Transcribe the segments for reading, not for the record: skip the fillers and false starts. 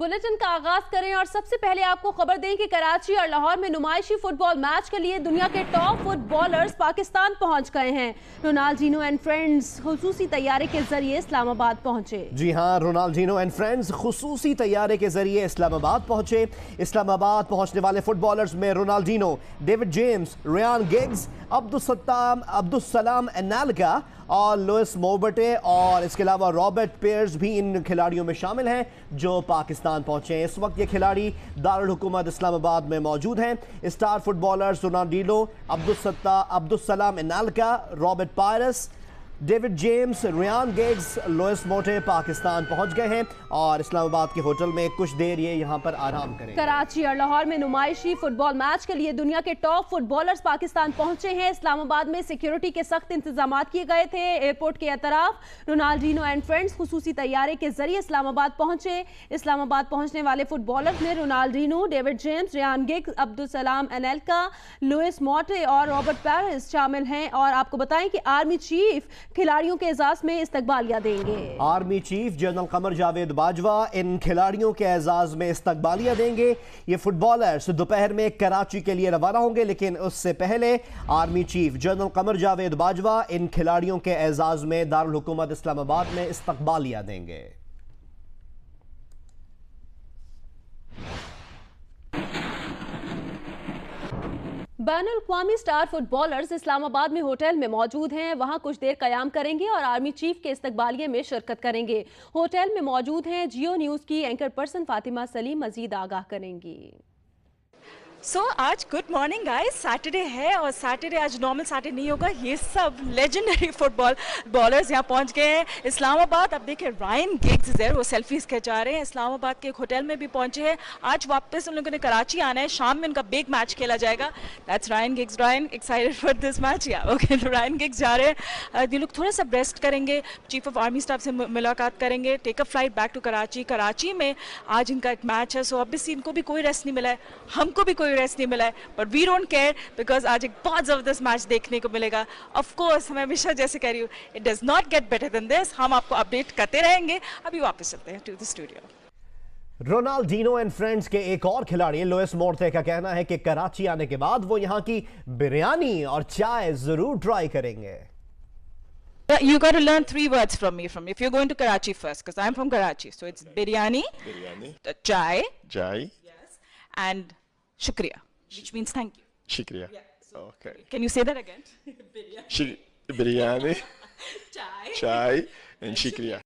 Bulletin का आगाज करें और सबसे पहले आपको खबर दें कि कराची और लाहौर में नुमाइशी फुटबॉल मैच के लिए दुनिया के टॉप फुटबॉलर्स पाकिस्तान पहुंच गए हैं। रोनाल्डिनो एंड फ्रेंड्स खुसूसी तैयारी के जरिए इस्लामाबाद पहुंचे। जी हां, रोनाल्डिनो एंड फ्रेंड्स खुसूसी तैयारी के जरिए इस्लामाबाद पहुंचे। इस्लामाबाद पहुंचने वाले फुटबॉलर्स में Ronaldinho, David James, Ryan Giggs, Abdussalam Anelka और लुइस मोबटे और इसके अलावा रॉबर्ट पियर्स भी इन खिलाड़ियों में शामिल हैं जो पाकिस्तान पहुंचे हैं। इस वक्त ये खिलाड़ी दारुल हुकूमत इस्लामाबाद में मौजूद हैं। Star footballers Ronaldinho, Abdussalam Anelka, Robert Pires, David James, Ryan Giggs, Luis Morte Pakistan पहुंच गए हैं और इस्लामाबाद के होटल में कुछ देर ये यहाँ पर आराम करेंगे। कराची और लाहौर में नुमाइशी फुटबॉल मैच के लिए दुनिया के टॉप फुटबॉलर्स पाकिस्तान पहुंचे हैं। इस्लामाबाद में सिक्योरिटी के सख्त इंतजाम किए गए थे। एयरपोर्ट के अतराफ रोनाल्डिनो एंड फ्रेंड्स खुसूसी तैयारी के जरिए इस्लामाबाद पहुंचे। इस्लामाबाद पहुंचने वाले फुटबॉलर्स में Ronaldinho, David James, Ryan Giggs, Abdussalam Anelka, Luis Morte और रॉबर्ट पैरिस शामिल हैं। और आपको बताएं कि आर्मी चीफ खिलाड़ियों के एजाज में इस्तकबालिया देंगे। Army chief general Qamar Javed Bajwa इन खिलाड़ियों के एजाज में इस्तकबालिया देंगे। ये फुटबॉलर्स दोपहर में कराची के लिए रवाना होंगे, लेकिन उससे पहले army chief general Qamar Javed Bajwa इन खिलाड़ियों के एजाज में दारुल हुकूमत इस्लामाबाद में इस्तकबालिया देंगे। बैनुल-अक़वामी स्टार फुटबॉलर्स इस्लामाबाद में होटल में मौजूद हैं। वहां कुछ देर कयाम करेंगे और आर्मी चीफ के इस्तकबालिये में शिरकत करेंगे। होटल में मौजूद हैं जियो न्यूज़ की एंकर पर्सन फातिमा सलीम, मजीद आगाह करेंगी। आज गुड मॉर्निंग गाइस, सैटरडे है और सैटरडे आज नॉर्मल सैटरडे नहीं होगा। ये सब लेजेंडरी फुटबॉल बॉलर्स यहाँ पहुँच गए हैं इस्लामाबाद। अब देखिए रायन गिग्स इधर वो सेल्फीज खिंचा रहे हैं। इस्लामाबाद के एक होटल में भी पहुँचे हैं। आज वापस उन लोगों ने कराची आना है, शाम में उनका बिग मैच खेला जाएगा। That's Ryan gigs. Ryan excited for this match? या ओके, तो रायन गिग्स जा रहे हैं। ये लोग थोड़ा सा रेस्ट करेंगे, चीफ ऑफ आर्मी स्टाफ से मुलाकात करेंगे, take a flight back to Karachi. Karachi में आज इनका एक मैच है, सो ऑब्वियसली इनको भी कोई रेस्ट नहीं मिला है, हमको भी कोई रेस्ट नहीं मिला है, but we don't care because आज एक बहुत जबरदस्त मैच देखने को मिलेगा। ऑफ कोर्स मैं हमेशा जैसे कह रही हूँ, it does not get better than this. हम आपको अपडेट करते रहेंगे। अभी वापस चलते हैं to the studio. Ronaldinho and friends के एक और खिलाड़ी लुइस मोटे का कहना है कि कराची आने के बाद वो यहाँ की बिरयानी और चाय जरूर ट्राई करेंगे। You got to learn 3 words from me. If you're going to Karachi first, because I'm from Karachi, so it's biryani, chai, yes, and shukriya, which means thank you. Shukriya. Yeah, so Okay. Can you say that again? Biryani, chai, and and shukriya.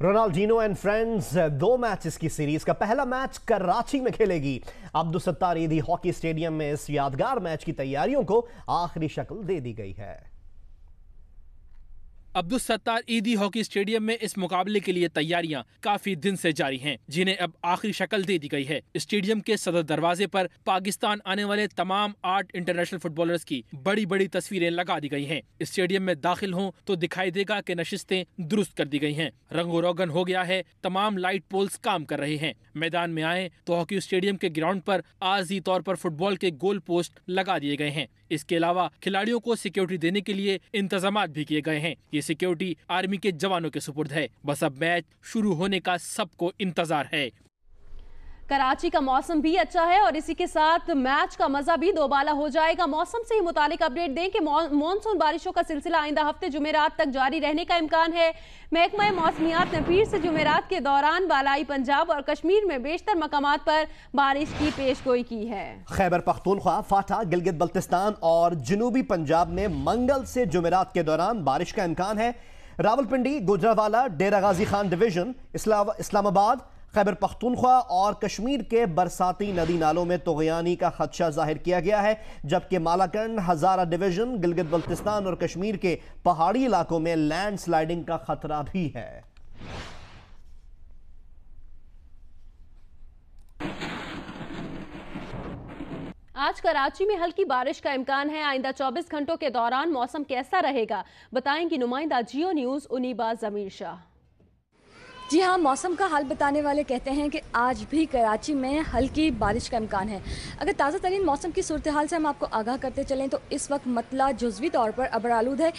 Ronaldinho and friends 2 matches की series का पहला match Karachi में खेलेगी। अब्दुल-सत्तार ईदी hockey stadium में इस यादगार match की तैयारियों को आखिरी शक्ल दे दी गई है। अब्दुल-सत्तार ईदी हॉकी स्टेडियम में इस मुकाबले के लिए तैयारियां काफी दिन से जारी हैं, जिन्हें अब आखिरी शक्ल दे दी गई है। स्टेडियम के सदर दरवाजे पर पाकिस्तान आने वाले तमाम 8 इंटरनेशनल फुटबॉलर्स की बड़ी बड़ी तस्वीरें लगा दी गई हैं। स्टेडियम में दाखिल हों तो दिखाई देगा कि नशिस्तें दुरुस्त कर दी गई हैं, रंगो रोगन हो गया है, तमाम लाइट पोल्स काम कर रहे हैं। मैदान में आए तो हॉकी स्टेडियम के ग्राउंड पर आर्जी तौर पर फुटबॉल के गोल पोस्ट लगा दिए गए हैं। इसके अलावा खिलाड़ियों को सिक्योरिटी देने के लिए इंतजाम भी किए गए हैं। ये सिक्योरिटी आर्मी के जवानों के सुपुर्द है। बस अब मैच शुरू होने का सबको इंतजार है। कराची का मौसम भी अच्छा है और इसी के साथ मैच का मजा भी दोबाला हो जाएगा। मौसम से ही मुतालिक अपडेट दें कि मॉनसून बारिशों का सिलसिला आइंदा हफ्ते जुमेरात तक जारी रहने का इम्कान है। महकमा मौसमियात ने फिर से जुमेरात के दौरान बालाई पंजाब और कश्मीर में बेशतर मकामात पर बारिश की पेशगोई की है। खैबर पख्तूनख्वा, फाटा, गिलगित बल्तिस्तान और जनूबी पंजाब में मंगल से जुमेरात के दौरान बारिश का इम्कान है। रावलपिंडी, गुजरावाला, डेरा गाजी खान डिवीजन, इस्लामाबाद, खैबर पख्तूनख्वा और कश्मीर के बरसाती नदी नालों में तुग़यानी का खदशा जाहिर किया गया है, जबकि मालाकंड, हज़ारा डिवीजन, गिलगित बल्तिस्तान और कश्मीर के पहाड़ी इलाकों में लैंड स्लाइडिंग का खतरा भी है। आज कराची में हल्की बारिश का इम्कान है। आइंदा 24 घंटों के दौरान मौसम कैसा रहेगा बताएंगी नुमाइंदा जियो न्यूज़ उनीबा ज़मीर शाह। जी हाँ, मौसम का हाल बताने वाले कहते हैं कि आज भी कराची में हल्की बारिश का इम्कान है। अगर ताज़ा तरीन मौसम की सूरत हाल से हम आपको आगाह करते चलें तो इस वक्त मतला जुज़वी तौर पर अबरालूद है।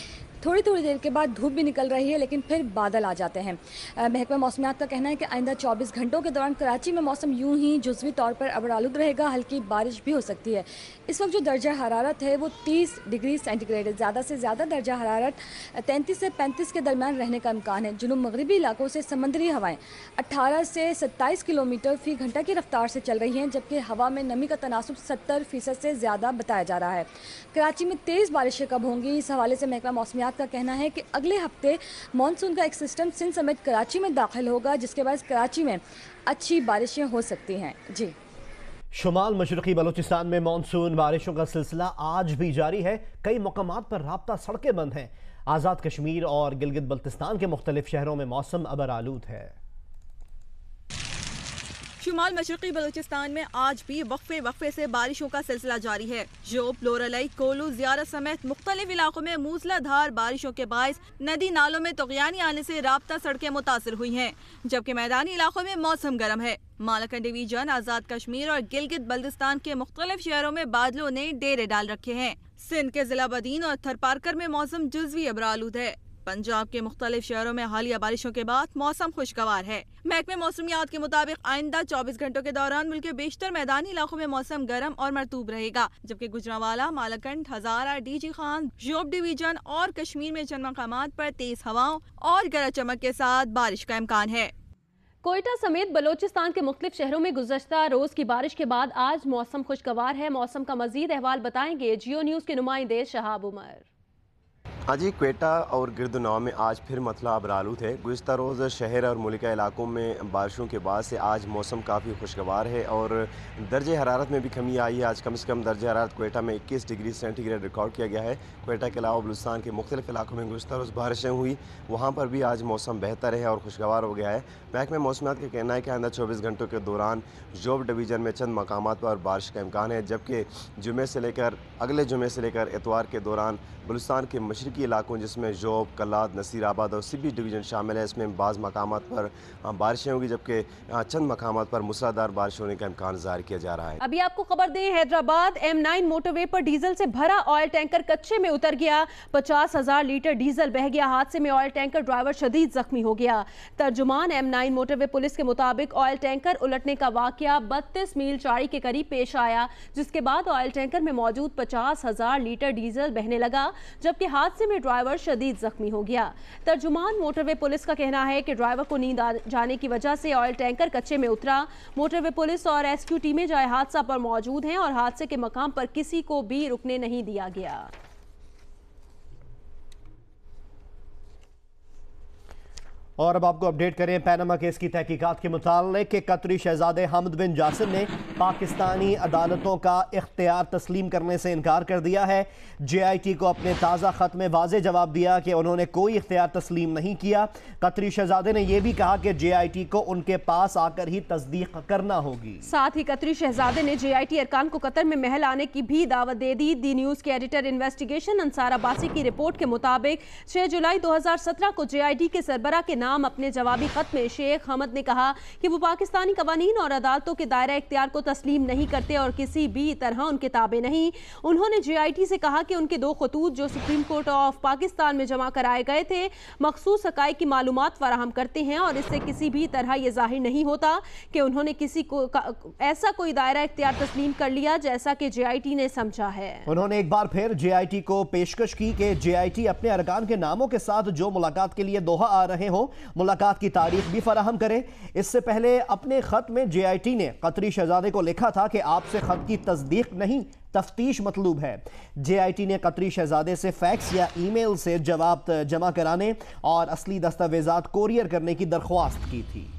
थोड़ी थोड़ी देर के बाद धूप भी निकल रही है, लेकिन फिर बादल आ जाते हैं। महकमा मौसमियात का कहना है कि आइंदा 24 घंटों के दौरान कराची में मौसम यूं ही जुज़वी तौर पर अबरालूद रहेगा, हल्की बारिश भी हो सकती है। इस वक्त जो दर्जा हरारत है वो 30 डिग्री सेंटीग्रेड है। ज़्यादा से ज़्यादा दर्जा हरारत 33 से 35 के दरमियान रहने का इम्कान है। जुनूब मगरबी इलाकों से समंदरी हवाएं 18 से 27 किलोमीटर फी घंटा की रफ्तार से चल रही हैं, जबकि हवा में नमी का तनासुब 70% से ज़्यादा बताया जा रहा है। कराची में तेज़ बारिशें कब होंगी, इस हवाले से महकमा मौसमियात का कहना है कि अगले हफ्ते मानसून का एक सिस्टम सिंध समेत कराची में दाखिल होगा, जिसके बाद कराची में अच्छी बारिशें हो सकती हैं। जी, शुमाल मशरक़ी बलूचिस्तान में मानसून बारिशों का सिलसिला आज भी जारी है। कई मकामात पर राब्ता सड़कें बंद हैं। आज़ाद कश्मीर और गिलगित बल्तिस्तान के मुख्तलिफ शहरों में मौसम अबरालूद है। शुमाल मशरक़ी बलूचिस्तान में आज भी वक्फे से बारिशों का सिलसिला जारी है। जोब, लोरलाई, कोलू, ज़ियारत समेत मुख्तलिफ इलाकों में मूसलाधार बारिशों के बायस नदी नालों में तुग़यानी आने से राब्ता सड़कें मुतासिर हुई हैं, जबकि मैदानी इलाकों में मौसम गर्म है। मालाकन डिवीजन, आज़ाद कश्मीर और गिलगित बल्तिस्तान के मुख्तलिफ शहरों में बादलों ने डेरे डाल रखे हैं। सिंध के जिला बदीन और थरपारकर में मौसम जुज़वी अबरालूद है। पंजाब के मुख्तलिफ शहरों में हालिया बारिशों के बाद मौसम खुशगवार है। महकमे मौसमियात के मुताबिक आइंदा 24 घंटों के दौरान मुल्क के बेशतर मैदानी इलाकों में मौसम गर्म और मरतूब रहेगा, जबकि गुजरांवाला, मालाकंड, हजारा, डीजी खान, जोब डिवीजन और कश्मीर में चंद मकामात पर तेज हवाओं और गरज चमक के साथ बारिश का इम्कान है। कोयटा समेत बलोचिस्तान के मुख्तलिफ शहरों में गुज़श्ता रोज की बारिश के बाद आज मौसम खुशगवार है। मौसम का मजीद अहवाल बताएंगे जियो न्यूज़ के नुमाइंदे शहाब उमर। जी, क्वेटा और गिरदनवा में आज फिर मतला अबरालूद है। गुज़श्ता रोज़ शहर और मुल्का इलाकों में बारिशों के बाद से आज मौसम काफ़ी खुशगवार है और दर्जे हरारत में भी कमी आई है। आज कम से कम दर्जा हरारत क्वेटा में 21 डिग्री सेंटीग्रेड रिकॉर्ड किया गया है। क्वेटा के अलावा बलूचिस्तान के मुख्तलिफ इलाकों में गुज़श्ता रोज़ बारिशें हुई, वहाँ पर भी आज मौसम बेहतर है और खुशगवार हो गया है। महकमे मौसमियात का कहना है कि आइंदा 24 घंटों के दौरान जोब डिवीज़न में चंद मकामात पर बारिश का इम्कान है, जबकि अगले जुमे से लेकर एतवार के दौरान बलूचिस्तान के मशरकी इलाकों जिसमें जोब, कलाद, नसीराबाद और सिबी डिवीज़न शामिल है, इसमें बाज़ मकामात पर बारिशें होंगी, जबकि चंद मकामात पर मूसलाधार बारिश होने का इम्कान ज़ाहिर किया जा रहा है। अभी आपको खबर दें, हैदराबाद M9 मोटरवे पर डीजल से भरा ऑयल टैंकर कच्चे में उतर गया। 50,000 लीटर डीजल बह गया। हादसे में ऑयल टैंकर ड्राइवर शदीद जख्मी हो गया। तर्जुमान M9 मोटरवे पुलिस के मुताबिक ऑयल टैंकर उलटने का वाकया 32 मील चाड़ी के करीब पेश आया, जिसके बाद ऑयल टैंकर में मौजूद 50,000 लीटर डीजल बहने लगा, जबकि हादसे में ड्राइवर शदीद जख्मी हो गया। तर्जुमान मोटरवे पुलिस का कहना है कि ड्राइवर को नींद आ जाने की वजह से ऑयल टैंकर कच्चे में उतरा। मोटरवे पुलिस और रेस्क्यू टीमें जाए हादसा पर मौजूद हैं और हादसे के मकाम पर किसी को भी रुकने नहीं दिया गया। और अब आपको अपडेट करें पैनामा केस की तहकीकात के मुतालिक कि कतरी शहजादे हमद बिन जासिर ने पाकिस्तानी अदालतों का इख्तियार तस्लीम करने से इनकार कर दिया है। JIT को अपने ताज़ा ख़त में वाज़े जवाब दिया कि उन्होंने कोई इख्तियार तस्लीम नहीं किया। कतरी शहजादे ने यह भी कहा कि JIT को उनके पास आकर ही तस्दीक करना होगी। साथ ही कतरी शहजादे ने JIT अरकान को कतर में महल आने की भी दावत दे दी। दी न्यूज़ के एडिटर इन्वेस्टिगेशन अंसार अब्बासी की रिपोर्ट के मुताबिक 6 जुलाई 2017 को JIT के सरबरा के नाम अपने जवाबी खत में शेख हमद ने कहा कि वो पाकिस्तानी कवानीन और अदालतों के दायरा इख्तियार को तस्लीम नहीं करते और किसी भी तरह उनके ताबे नहीं। उन्होंने JIT से कहा कि उनके 2 खतूत जो सुप्रीम कोर्ट ऑफ पाकिस्तान में जमा कराए गए थे मखसूस हकाइक की मालूमात फराहम करते हैं और इससे किसी भी तरह यह जाहिर नहीं होता कि उन्होंने किसी को ऐसा कोई दायरा इख्तियार तस्लीम कर लिया जैसा कि JIT ने समझा है। उन्होंने एक बार फिर JIT को पेशकश की कि JIT अपने अरकान के नामों के साथ जो मुलाकात के लिए दोहा आ रहे हों मुलाकात की तारीख भी फराहम करे। इससे पहले अपने खत में JIT ने कतरी शहजादे को लिखा था कि आपसे खत की तस्दीक नहीं तफ्तीश मतलूब है। JIT ने कतरी शहजादे से फैक्स या ईमेल से जवाब जमा कराने और असली दस्तावेजात कोरियर करने की दरख्वास्त की थी।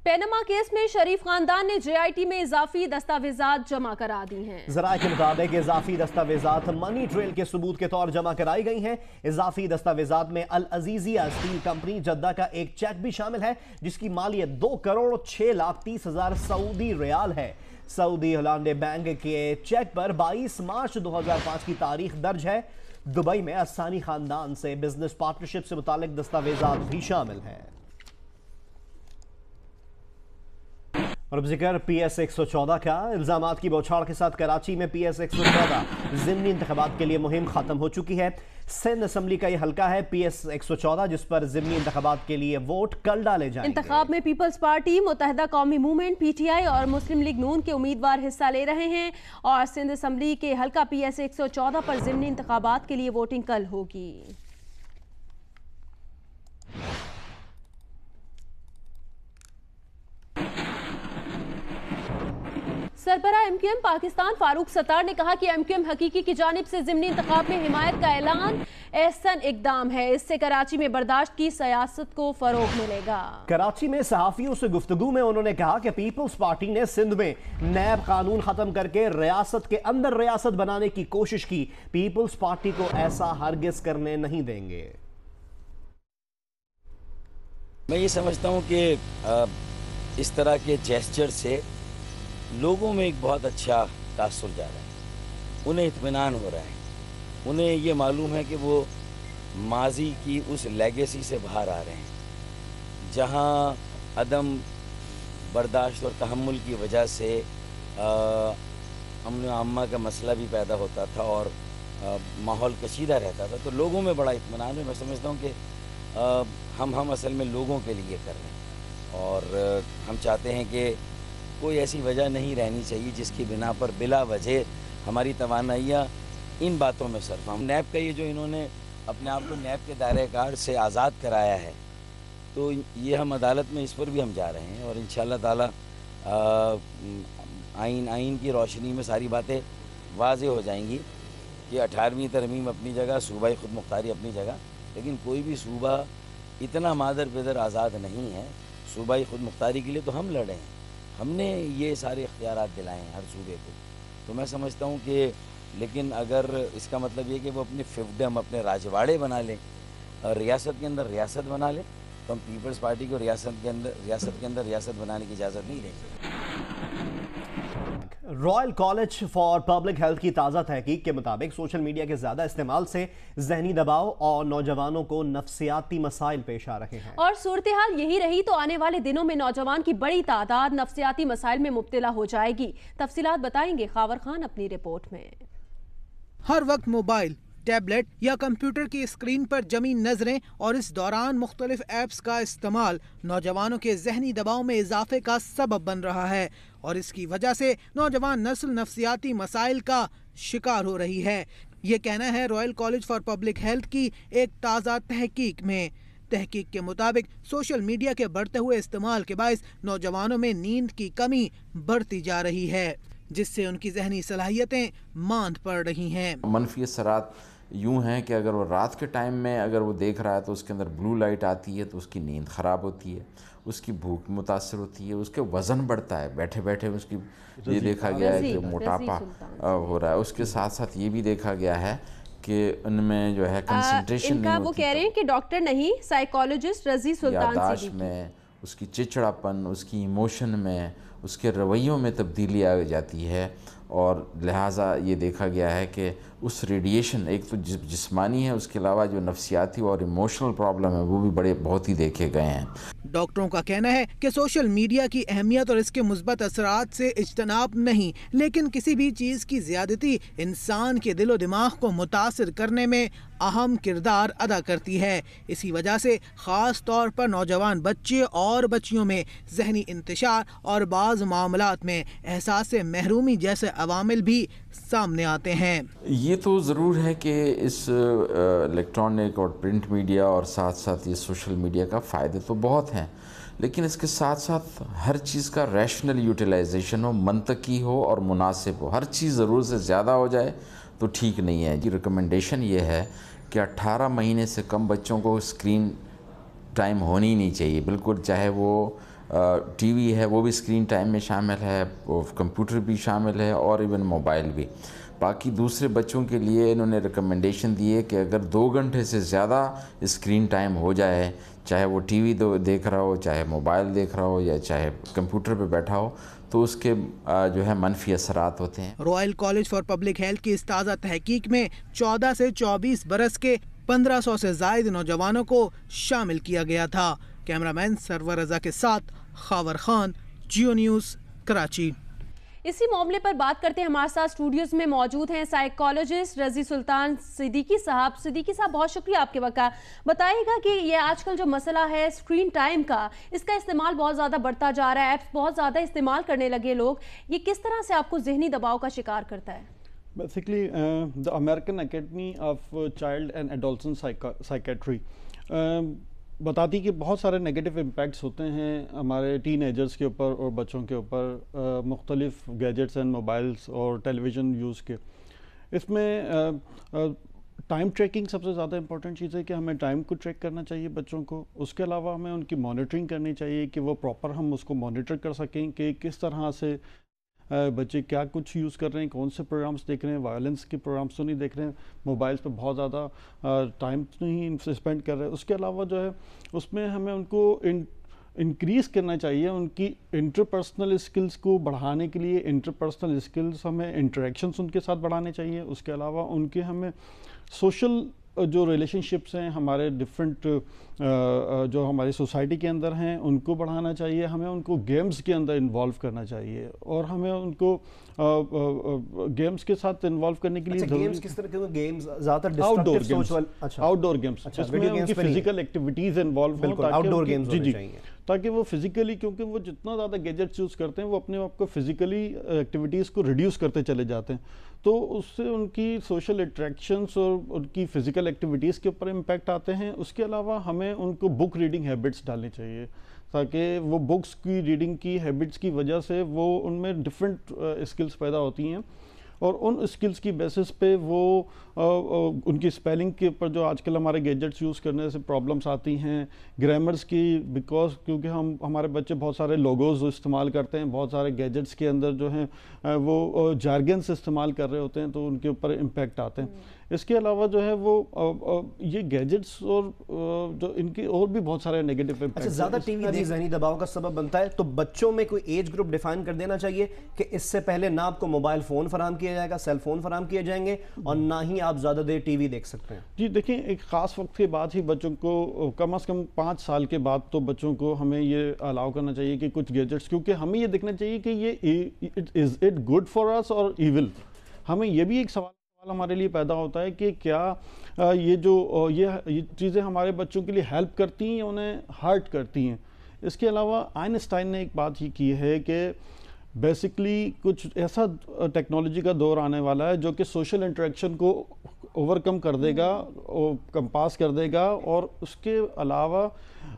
पैनामा केस में शरीफ खानदान ने JIT में इजाफी दस्तावेजात जमा करा दी हैं। ज़राए के मुताबिक इजाफी दस्तावेजात मनी ट्रेल के सबूत के तौर जमा कराई गई हैं। इजाफी दस्तावेजात में अल अजीजिया स्टील कंपनी जद्दा का एक चेक भी शामिल है जिसकी मालियत 2,06,30,000 सऊदी रियाल है। सऊदी हलांडे बैंक के चेक पर 22 मार्च 2005 की तारीख दर्ज है। दुबई में अस्सानी खानदान से बिजनेस पार्टनरशिप से मुतालिक दस्तावेजात भी शामिल हैं। اور اب ذکر PS 114 کا۔ الزامات کی بوچھاڑ کے ساتھ کراچی میں PS 114 ضمنی انتخابات کے لیے مہم ختم ہو چکی ہے۔ سندھ اسمبلی کا یہ حلقہ ہے PS 114 جس پر ضمنی انتخابات کے لیے ووٹ کل ڈالے جائیں گے۔ انتخاب میں پیپلز پارٹی، متحدہ قومی موومنٹ PTI اور مسلم لیگ نون کے امیدوار حصہ لے رہے ہیں اور سندھ اسمبلی کے حلقہ PS 114 پر ضمنی انتخابات کے لیے ووٹنگ کل ہوگی۔ سربراہ MQM پاکستان فاروق ستار نے کہا کہ MQM حقیقی کی جانب سے ضمنی انتخاب میں حمایت کا اعلان احسن اقدام ہے، اس سے کراچی میں برداشت کی سیاست کو فروغ ملے گا۔ کراچی میں صحافیوں سے گفتگو میں انہوں نے کہا کہ پیپلز پارٹی نے سندھ میں نیب قانون ختم کر کے ریاست کے اندر ریاست بنانے کی کوشش کی، پیپلز پارٹی کو ایسا ہرگز کرنے نہیں دیں گے۔ میں یہ سمجھتا ہوں کہ اس طرح کے جیسچر سے لوگوں میں ایک بہت اچھا تاثر جا رہا ہے، انہیں اطمینان ہو رہا ہے، انہیں یہ معلوم ہے کہ وہ ماضی کی اس لیگیسی سے باہر آ رہے ہیں جہاں عدم برداشت اور تحمل کی وجہ سے امن و عامہ کا مسئلہ بھی پیدا ہوتا تھا اور ماحول کشیدہ رہتا تھا۔ تو لوگوں میں بڑا اطمینان ہے۔ میں سمجھتا ہوں کہ ہم اصل میں لوگوں کے لیے کر رہے ہیں اور ہم چاہتے ہیں کہ کوئی ایسی وجہ نہیں رہنی چاہیے جس کی بنا پر بلا وجہ ہماری توانائیاں ان باتوں میں صرف ہم نیب کا یہ جو انہوں نے اپنے آپ کو نیب کے دائرہ کار سے آزاد کرایا ہے، تو یہ ہم عدالت میں اس پر بھی ہم جا رہے ہیں اور انشاءاللہ تعالی آئین کی روشنی میں ساری باتیں واضح ہو جائیں گی کہ 18ویں ترمیم اپنی جگہ، صوبائی خود مختاری اپنی جگہ، لیکن کوئی بھی صوبہ اتنا مادر پیدر آزاد نہیں ہے۔ صوبائی خود مختاری کے لیے تو ہم لڑے ہیں، ہم نے یہ سارے اختیارات دلائے ہیں ہر صوبے کو۔ تو میں سمجھتا ہوں کہ لیکن اگر اس کا مطلب یہ کہ وہ اپنے فیوڈم، اپنے راجواڑے بنا لیں اور ریاست کے اندر ریاست بنا لیں، تو ہم پیپلز پارٹی کو ریاست کے اندر ریاست بنانے کی اجازت نہیں دیں گے۔ Royal college for public health کی تازہ تحقیق کے مطابق سوشل میڈیا کے زیادہ استعمال سے ذہنی دباؤ اور نوجوانوں کو نفسیاتی مسائل پیش آ رہے ہیں، اور صورتحال یہی رہی تو آنے والے دنوں میں نوجوان کی بڑی تعداد نفسیاتی مسائل میں مبتلا ہو جائے گی۔ تفصیلات بتائیں گے خاور خان اپنی رپورٹ میں۔ ہر وقت موبائل، ٹیبلٹ یا کمپیوٹر کی اسکرین پر جمی نظریں اور اس دوران مختلف ایپس کا استعمال نوجوانوں کے ذہنی دباؤ میں اضافے کا سبب بن رہا ہے اور اس کی وجہ سے نوجوان نسل نفسیاتی مسائل کا شکار ہو رہی ہے، یہ کہنا ہے Royal college for public health کی ایک تازہ تحقیق میں۔ تحقیق کے مطابق سوشل میڈیا کے بڑھتے ہوئے استعمال کے باعث نوجوانوں میں نیند کی کمی بڑھتی جا رہی ہے، جس سے ان کی ذہنی صلاحیتیں ماند پڑ رہی ہیں۔ منفی اثرات یوں ہیں کہ اگر وہ رات کے ٹائم میں اگر وہ دیکھ رہا ہے تو اس کے اندر بلو لائٹ آتی ہے تو اس کی نیند خراب ہوتی ہے، اس کی بھوک متاثر ہوتی ہے، اس کے وزن بڑھتا ہے، بیٹھے بیٹھے اس کی یہ دیکھا گیا ہے کہ موٹاپا ہو رہا ہے۔ اس کے ساتھ ساتھ یہ بھی دیکھا گیا ہے کہ ان میں جو ہے کنسنٹریشن نہیں ہوتی، وہ کہہ رہے ہیں کہ ڈاکٹر نہیں، سائیکالوجسٹ رضی سلطان یادداشت میں، اس کی چچڑاپن، اس کی ایموشن میں، اس کے رویوں میں تبدیلی آ جاتی ہے اور لہٰذا یہ دیکھا گیا ہے کہ اس ریڈیشن ایک تو جسمانی ہے، اس کے علاوہ جو نفسیاتی اور ایموشنل پرابلم ہے وہ بھی بہت ہی دیکھے گئے ہیں۔ ڈاکٹروں کا کہنا ہے کہ سوشل میڈیا کی اہمیت اور اس کے مثبت اثرات سے اجتناب نہیں، لیکن کسی بھی چیز کی زیادتی انسان کے دل و دماغ کو متاثر کرنے میں اہم کردار ادا کرتی ہے۔ اسی وجہ سے خاص طور پر نوجوان بچے اور بچیوں میں ذہنی انتشار اور بعض معاملات میں احساس محرومی جیسے عوامل بھی سامنے آتے ہیں۔ یہ تو ضرور ہے کہ اس الیکٹرانک اور پرنٹ میڈیا اور ساتھ ساتھ یہ سوشل میڈیا کا فائدے تو بہت ہیں، لیکن اس کے ساتھ ساتھ ہر چیز کا ریشنل یوٹیلائزیشن ہو، منطقی ہو اور مناسب ہو۔ ہر چیز ضرورت سے زیادہ ہو جائے تو ٹھیک نہیں ہے۔ ریکمنڈیشن یہ ہے کہ 18 مہینے سے کم بچوں کو اسکرین ٹائم ہونی ہی نہیں چاہیے، بالکل، چاہے وہ ٹی وی ہے وہ بھی اسکرین ٹائم میں شامل ہے، کمپیوٹر بھی شامل ہے اور ایون موبائل بھی۔ باقی دوسرے بچوں کے لیے انہوں نے ریکمنڈیشن دی ہے کہ اگر 2 گھنٹے سے زیادہ اسکرین ٹائم ہو جائے، چاہے وہ ٹی وی دیکھ رہا ہو، چاہے موبائل دیکھ رہا ہو یا چاہے کمپیوٹر پہ بیٹھا ہو، تو اس کے جو ہے منفی اثرات ہوتے ہیں۔ Royal college for public health کی اس تازہ تحقیق میں 14 سے 24 برس کے 1500 سے زائد نوجوانوں کو شامل کیا گیا تھا۔ کیمرہ مین سرور رضا کے ساتھ خاور خان، جیو نیوز، कराची। इसी मामले पर बात करते हैं, हमारे साथ स्टूडियोज में मौजूद हैं साइकोलॉजिस्ट रजी सुल्तान सिद्दीकी साहब। सिद्दीकी साहब, बहुत शुक्रिया आपके वक्त का। बताइएगा कि ये आजकल जो मसला है स्क्रीन टाइम का, इसका इस्तेमाल बहुत ज़्यादा बढ़ता जा रहा है, ऐप्स बहुत ज़्यादा इस्तेमाल करने लगे लोग, ये किस तरह से आपको जहनी दबाव का शिकार करता है? Basically, the American Academy of Child and Adolescent Psychiatry बताती कि बहुत सारे नेगेटिव इम्पैक्ट्स होते हैं हमारे टीन एजर्स के ऊपर और बच्चों के ऊपर मुख्तलिफ गैजेट्स एंड मोबाइल्स और टेलीविज़न यूज़ के। इसमें टाइम ट्रैकिंग सबसे ज़्यादा इंपॉर्टेंट चीज़ है कि हमें टाइम को ट्रैक करना चाहिए बच्चों को। उसके अलावा हमें उनकी मॉनिटरिंग करनी चाहिए कि वो प्रॉपर हम उसको मॉनिटर कर सकें कि किस तरह से बच्चे क्या कुछ यूज़ कर रहे हैं, कौन से प्रोग्राम्स देख रहे हैं, वायलेंस के प्रोग्राम्स तो नहीं देख रहे हैं, मोबाइल्स पे बहुत ज़्यादा टाइम तो नहीं स्पेंड कर रहे हैं। उसके अलावा जो है उसमें हमें उनको इंक्रीज़ करना चाहिए उनकी इंटरपर्सनल स्किल्स को बढ़ाने के लिए। इंटरपर्सनल स्किल्स हमें इंटरेक्शंस उनके साथ बढ़ाने चाहिए। उसके अलावा उनके हमें सोशल जो रिलेशनशिप्स हैं हमारे डिफरेंट जो हमारी सोसाइटी के अंदर हैं उनको बढ़ाना चाहिए। हमें उनको गेम्स के अंदर इन्वॉल्व करना चाहिए और हमें उनको गेम्स के साथ इन्वॉल्व करने के लिए गेम्स किस तरह के गेम्स ज़्यादातर आउटडोर गेम्स, आउटडोर गेम्स जिसमें उनकी फिजिकल एक्टिविटीज़ इन्वॉल्व हों, आउटडोर गेम्स होने चाहिए ताकि वो फिजिकली, क्योंकि वो जितना ज़्यादा गैजेट्स यूज़ करते हैं वो अपने आप को फिजिकली एक्टिविटीज़ को रिड्यूस करते चले जाते हैं, तो उससे उनकी सोशल इंटरेक्शंस और उनकी फ़िज़िकल एक्टिविटीज़ के ऊपर इम्पैक्ट आते हैं। उसके अलावा हमें उनको बुक रीडिंग हैबिट्स डालनी चाहिए ताकि वो बुक्स की रीडिंग की हैबिट्स की वजह से वो उनमें डिफरेंट स्किल्स पैदा होती हैं और उन स्किल्स की बेसिस पे वो उनकी स्पेलिंग के ऊपर जो आजकल हमारे गैजेट्स यूज़ करने से प्रॉब्लम्स आती हैं, ग्रामर्स की, बिकॉज क्योंकि हमारे बच्चे बहुत सारे लोगोज इस्तेमाल करते हैं, बहुत सारे गैजेट्स के अंदर जो हैं वो जार्गन्स इस्तेमाल कर रहे होते हैं तो उनके ऊपर इम्पैक्ट आते हैं। इसके अलावा जो है वो ये गैजेट्स और जो इनके और भी बहुत सारे नेगेटिव इम्पैक्ट। अच्छा, ज़्यादा टीवी देखना ज़हनी दबाव का सबब बनता है, तो बच्चों में कोई एज ग्रुप डिफाइन कर देना चाहिए कि इससे पहले ना आपको मोबाइल फ़ोन फराहम किया जाएगा, सेल फ़ोन फराहम किए जाएंगे और ना ही आप ज़्यादा देर टीवी देख सकते हैं। जी देखिए, एक ख़ास वक्त के बाद ही बच्चों को कम से कम 5 साल के बाद तो बच्चों को हमें ये अलाउ करना चाहिए कि कुछ गैजेट्स, क्योंकि हमें ये देखना चाहिए कि ये is it good for us और इविल। हमें ये भी एक सवाल हमारे लिए पैदा होता है कि क्या ये जो ये चीज़ें हमारे बच्चों के लिए हेल्प करती हैं या उन्हें हर्ट करती हैं। इसके अलावा आइंस्टाइन ने एक बात ही की है कि बेसिकली कुछ ऐसा टेक्नोलॉजी का दौर आने वाला है जो कि सोशल इंटरेक्शन को ओवरकम कर देगा, कंपास कर देगा और उसके अलावा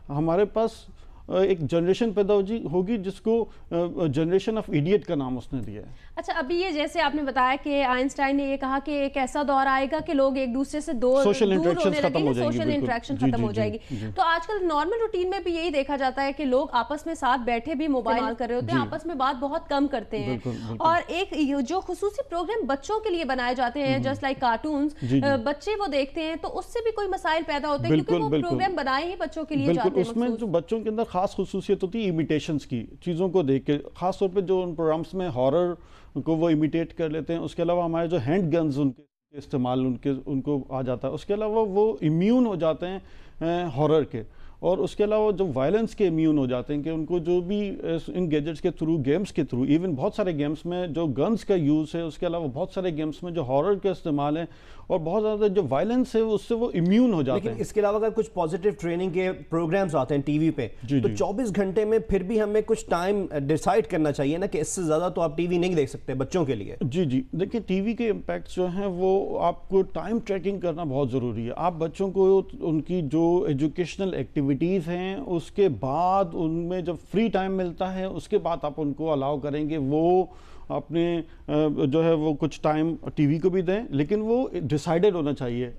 हमारे पास एक जनरेशन पैदा होगी जिसको जनरेशन ऑफ इडियट का नाम उसने दिया है। अच्छा, अभी ये जैसे आपने बताया कि आइंस्टाइन ने ये कहा कि एक ऐसा दौर आएगा कि लोग एक दूसरे से दूर होने लगेंगे, सोशल इंटरेक्शन खत्म हो जाएगी। तो आजकल नॉर्मल रूटीन में भी यही देखा जाता है कि लोग आपस में साथ बैठे भी मोबाइल कर रहे होते हैं, आपस में बात बहुत कम करते हैं। और एक जो खुसूसी प्रोग्राम बच्चों के लिए बनाए जाते हैं जस्ट लाइक कार्टून्स, बच्चे वो देखते हैं तो उससे भी कोई मसाइल पैदा होते हैं क्योंकि वो प्रोग्राम बनाए ही बच्चों के लिए जाते हैं। उसमें जो बच्चों के अंदर खास खुसूसियत होती है इमिटेशंस की, चीज़ों को देख के, खास तौर पे जो उन प्रोग्राम्स में हॉरर को वो इमिटेट कर लेते हैं। उसके अलावा हमारे जो हैंड गन्स उनके इस्तेमाल उनको आ जाता है। उसके अलावा वो इम्यून हो जाते हैं हॉरर के, और उसके अलावा जो वायलेंस के इम्यून हो जाते हैं कि उनको जो भी इन गैजेट्स के थ्रू, गेम्स के थ्रू, इवन बहुत सारे गेम्स में जो गन्स का यूज़ है, उसके अलावा बहुत सारे गेम्स में जो हॉरर का इस्तेमाल है और बहुत ज़्यादा जो वायलेंस है उससे वो इम्यून हो जाते हैं। इसके अलावा अगर कुछ पॉजिटिव ट्रेनिंग के प्रोग्राम्स आते हैं टीवी पे तो 24 घंटे में फिर भी हमें कुछ टाइम डिसाइड करना चाहिए ना कि इससे ज़्यादा तो आप टीवी नहीं देख सकते बच्चों के लिए। जी देखिए, टीवी के इम्पैक्ट जो हैं वो आपको टाइम ट्रैकिंग करना बहुत ज़रूरी है। आप बच्चों को उनकी जो एजुकेशनल एक्टिविटीज़ हैं उसके बाद उनमें जब फ्री टाइम मिलता है उसके बाद आप उनको अलाउ करेंगे वो अपने जो है वो कुछ टाइम टीवी को भी दें, लेकिन वो डिसाइडेड होना चाहिए,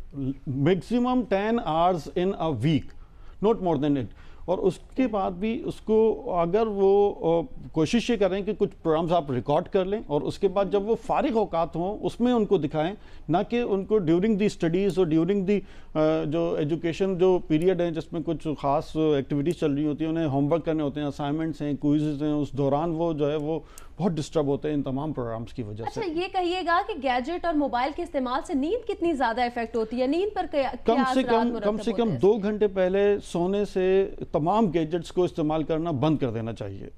maximum 10 hours in a week, not more than it. और उसके बाद भी उसको अगर वो कोशिश ये करें कि कुछ प्रोग्राम्स आप रिकॉर्ड कर लें और उसके बाद जब वो फारिग औकात हों उसमें उनको दिखाएं, ना कि उनको ड्यूरिंग दी स्टडीज़ और ड्यूरिंग दी जो एजुकेशन जो पीरियड है जिसमें कुछ ख़ास एक्टिविटीज़ चल रही होती हैं, उन्हें होमवर्क करने होते हैं, असाइनमेंट्स हैं, क्विज़ेस हैं, उस दौरान वो जो है वो बहुत डिस्टर्ब होते हैं इन तमाम प्रोग्राम्स की वजह से। अच्छा, ये कहिएगा कि गैजेट और मोबाइल के इस्तेमाल से नींद कितनी ज़्यादा इफेक्ट होती है, नींद पर कम से कम 2 घंटे पहले सोने से तमाम गैजेट्स को इस्तेमाल करना बंद कर देना चाहिए।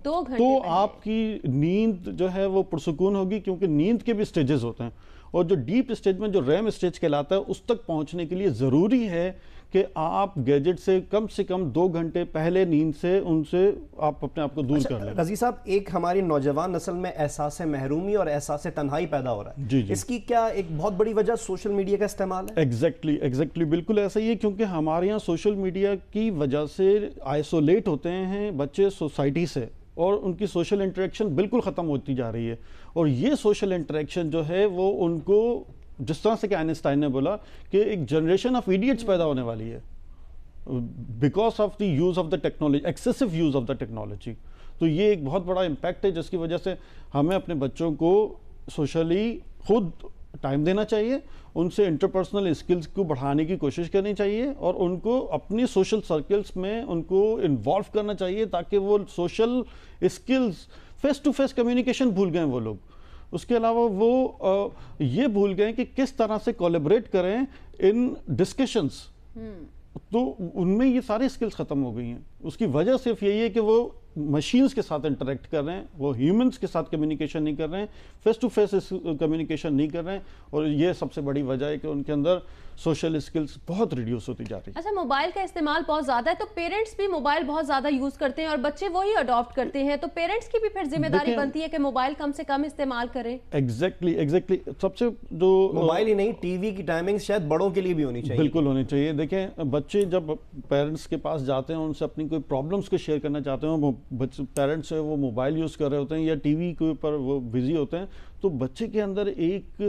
2 घंटे تو آپ کی نیند جو ہے وہ پرسکون ہوگی، کیونکہ نیند کے بھی سٹیجز ہوتے ہیں، اور جو ڈیپ سٹیج میں جو ریم سٹیج کہلاتا ہے اس تک پہنچنے کے لیے ضروری ہے کہ آپ گیجٹ سے کم 2 گھنٹے پہلے نیند سے ان سے آپ اپنے آپ کو دور کر لیں۔ رضی صاحب، ایک ہماری نوجوان نسل میں احساس محرومی اور احساس تنہائی پیدا ہو رہا ہے، اس کی کیا ایک بہت بڑی وجہ سوشل میڈیا کا استعمال ہے؟ ایگزیکٹلی بالکل ایسا ہی ہے، کیونکہ ہمارے یہاں سوشل میڈیا کی وجہ سے آئسولیٹ ہوتے ہیں بچے سوسائٹی سے، اور ان کی سوشل انٹریکشن بالکل ختم ہوتی جا رہی ہے، اور یہ سوشل انٹریکشن جو ہے وہ ان کو، جس طرح سے کہ آئنسٹائن نے بولا کہ ایک جنریشن آف ایڈیٹس پیدا ہونے والی ہے because of the use of the technology, excessive use of the technology. تو یہ ایک بہت بڑا امپیکٹ ہے جس کی وجہ سے ہمیں اپنے بچوں کو سوشلی خود ٹائم دینا چاہیے، ان سے انٹرپرسنل اسکلز کو بڑھانے کی کوشش کرنی چاہیے، اور ان کو اپنی سوشل سرکلز میں ان کو انوالو کرنا چاہیے تاکہ وہ social skills, face to face communication بھول گئے وہ لوگ۔ اس کے علاوہ وہ یہ بھول گئے کہ کس طرح سے کولیبریٹ کریں ان ڈسکشنز، تو ان میں یہ ساری اسکلز ختم ہو گئی ہیں۔ اس کی وجہ صرف یہی ہے کہ وہ مشینز کے ساتھ انٹریکٹ کر رہے ہیں، وہ ہیومنز کے ساتھ کمیونیکیشن نہیں کر رہے ہیں، فیس ٹو فیس کمیونیکیشن نہیں کر رہے ہیں، اور یہ سب سے بڑی وجہ ہے کہ ان کے اندر سوشل اسکلز بہت ریڈیوس ہوتی جا رہی ہے۔ اچھا، موبائل کا استعمال بہت زیادہ ہے تو پیرنٹس بھی موبائل بہت زیادہ یوز کرتے ہیں اور بچے وہی اڈاپٹ کرتے ہیں، تو پیرنٹس کی بھی پھر ذمہ داری بنتی ہے کہ موبائل کم سے کم استعمال کریں۔ ایگزیکٹلی سب سے جو موبائل ہی نہیں، ٹی وی کی ٹائمنگ شاید بڑوں کے لیے بھی ہونی چاہیے۔ بالکل ہونی چاہیے۔ دیکھیں، بچے جب پیرنٹس کے پاس جاتے ہیں، ان سے اپنی کوئی پرابلمس کو شیئر کرنا چاہتے ہیں، پیرنٹس وہ موبائل یوز کر رہے ہوتے ہیں یا ٹی وی کے اوپر وہ بزی ہوتے ہیں، تو بچے کے اندر ایک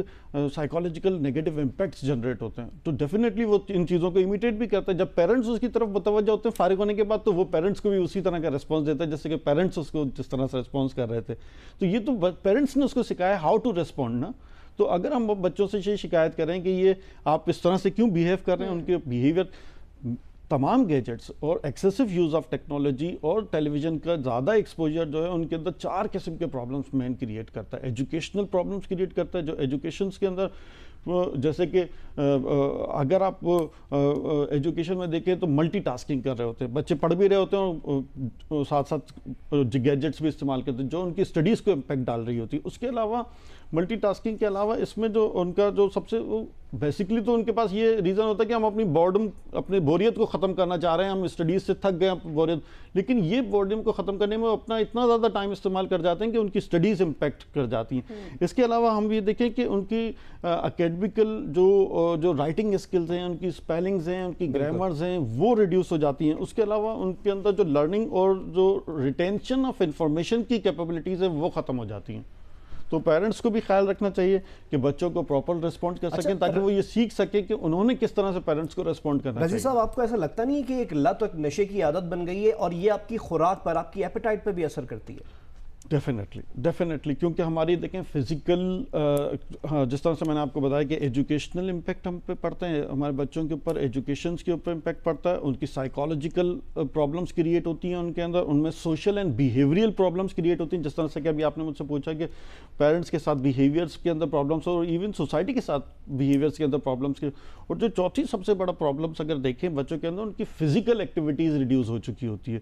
سائیکولوجیکل نیگیٹو امپیکٹس جنریٹ ہوتے ہیں، تو ڈیفینیٹلی وہ ان چیزوں کو امیٹیٹ بھی کرتا ہے۔ جب پیرنٹس اس کی طرف متوجہ ہوتے ہیں فارغ ہونے کے بعد، تو وہ پیرنٹس کو بھی اسی طرح کا ریسپانس دیتا ہے جیسے کہ پیرنٹس اس کو جس طرح سے ریسپانس کر رہے تھے۔ تو یہ تو پیرنٹس نے اس کو سکھایا ہاؤ ٹو ریسپونڈ نا۔ تو اگر ہم بچوں سے یہ شکایت کریں کہ یہ آپ اس طرح سے کیوں بیہیو کر رہے ہیں، ان کے بیہیویئر، تمام گیجٹس اور ایکسیسو یوز آف ٹیکنالوجی اور ٹیلی ویژن کا زیادہ ایکسپوجر جو ہے ان کے اندر 4 قسم کے پرابلمس مین کریٹ کرتا ہے۔ ایجوکیشنل پرابلمس کریٹ کرتا ہے، جو ایجوکیشنس کے اندر جیسے کہ اگر آپ ایجوکیشن میں دیکھیں تو ملٹی ٹاسکنگ کر رہے ہوتے ہیں، بچے پڑھ بھی رہے ہوتے ہیں اور ساتھ ساتھ گیجٹس بھی استعمال کرتے ہیں جو ان کی اسٹڈیز کو امپیکٹ ڈال رہی ہوتی ہے۔ اس کے علاوہ ملٹی ٹاسکنگ کے علاوہ اس میں جو ان کا جو سب سے بیسکلی تو ان کے پاس یہ ریزن ہوتا ہے کہ ہم اپنی بورڈم، اپنی بوریت کو ختم کرنا چاہ رہے ہیں، ہم اسٹڈیز سے تھک گئے بوریت، لیکن یہ بورڈم کو ختم کرنے میں اپنا اتنا زیادہ ٹائم استعمال کر جاتے ہیں کہ ان کی اسٹڈیز امپیکٹ کر جاتی ہیں۔ اس کے علاوہ ہم یہ دیکھیں کہ ان کی اکیڈمیکل جو رائٹنگ اسکلز ہیں، ان کی اسپیلنگز ہیں، ان کی گرامرز ہیں، وہ ریڈیوس ہو جاتی ہیں۔ اس کے علاوہ ان کے اندر جو لرننگ اور جو ریٹینشن آف انفارمیشن کی کیپیبلٹیز ہیں وہ ختم ہو جاتی ہیں۔ تو پیرنٹس کو بھی خیال رکھنا چاہیے کہ بچوں کو پراپر ریسپونڈ کر سکیں تاکہ وہ یہ سیکھ سکیں کہ انہوں نے کس طرح سے پیرنٹس کو ریسپونڈ کرنا چاہیے۔ رضی صاحب، آپ کو ایسا لگتا نہیں ہے کہ ایک لت اور نشے کی عادت بن گئی ہے اور یہ آپ کی خوراک پر، آپ کی ایپیٹائٹ پر بھی اثر کرتی ہے؟ ڈیفینیٹلی کیونکہ ہماری دیکھیں فزیکل، جس طرح سے میں نے آپ کو بتایا کہ ایجوکیشنل امپیکٹ ہم پہ پڑتے ہیں، ہمارے بچوں کے اوپر ایجوکیشنس کے اوپر امپیکٹ پڑتا ہے، ان کی سائیکالوجیکل پرابلمس کریٹ ہوتی ہیں ان کے اندر، ان میں social and behavioural problems create ہوتی ہیں، جس طرح سے کہ ابھی آپ نے مجھ سے پوچھا کہ پیرنٹس کے ساتھ بیہیویئرس کے اندر پرابلمس اور ایون سوسائٹی کے ساتھ بیہیویئرس کے اندر پرابلمس کے، اور جو چوتھی سب سے بڑا پرابلمس اگر دیکھیں بچوں کے اندر، ان کی فزیکل ایکٹیویٹیز ریڈیوس ہو چکی ہوتی ہے۔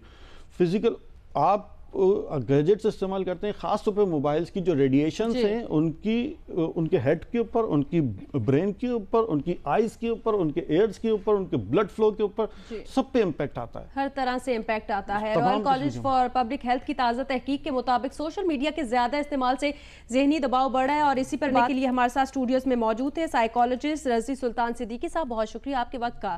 فزیکل، آپ گیجٹس استعمال کرتے ہیں، خاص طور پہ موبائلز کی جو ریڈیشنز ہیں ان کے ہیڈ کے اوپر، ان کی برین کے اوپر، ان کی آئیز کے اوپر، ان کے ایئرز کے اوپر، ان کے بلڈ فلو کے اوپر، سب پہ امپیکٹ آتا ہے، ہر طرح سے امپیکٹ آتا ہے۔ Royal college for public health کی تازہ تحقیق کے مطابق سوشل میڈیا کے زیادہ استعمال سے ذہنی دباؤ بڑھ رہا ہے، اور اسی پر بات کے لیے ہمارے ساتھ اسٹوڈیوز میں موجود تھے سائیکالوجسٹ رضی سلطان صدیقی صاحب۔ بہت شکریہ آپ کے وقت کا۔